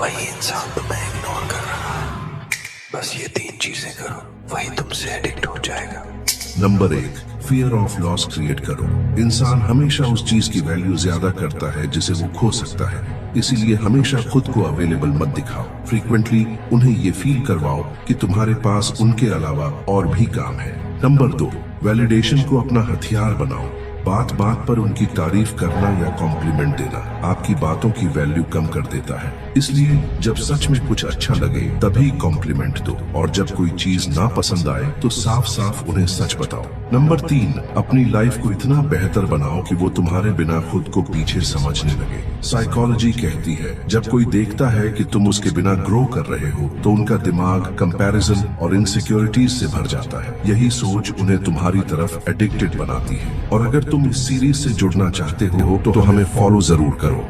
वही इंसान तुम्हें इग्नोर कर रहा है। बस ये 3 चीजें करो, वही तुमसे एडिक्ट हो जाएगा। Number 1, fear of loss create करो। इंसान हमेशा उस चीज की वैल्यू ज्यादा करता है जिसे वो खो सकता है, इसीलिए हमेशा खुद को अवेलेबल मत दिखाओ। फ्रीक्वेंटली उन्हें ये फील करवाओ कि तुम्हारे पास उनके अलावा और भी काम है। नंबर 2, वैलिडेशन को अपना हथियार बनाओ। बात बात पर उनकी तारीफ करना या कॉम्प्लीमेंट देना आपकी बातों की वैल्यू कम कर देता है। इसलिए जब सच में कुछ अच्छा लगे तभी कॉम्प्लीमेंट दो, और जब कोई चीज ना पसंद आए तो साफ साफ उन्हें सच बताओ। नंबर 3, अपनी लाइफ को इतना बेहतर बनाओ कि वो तुम्हारे बिना खुद को पीछे समझने लगे। साइकोलॉजी कहती है जब कोई देखता है कि तुम उसके बिना ग्रो कर रहे हो तो उनका दिमाग कंपैरिजन और इनसिक्योरिटीज से भर जाता है। यही सोच उन्हें तुम्हारी तरफ एडिक्टेड बनाती है। और अगर तुम इस सीरीज से जुड़ना चाहते हो तो हमें फॉलो जरूर करो।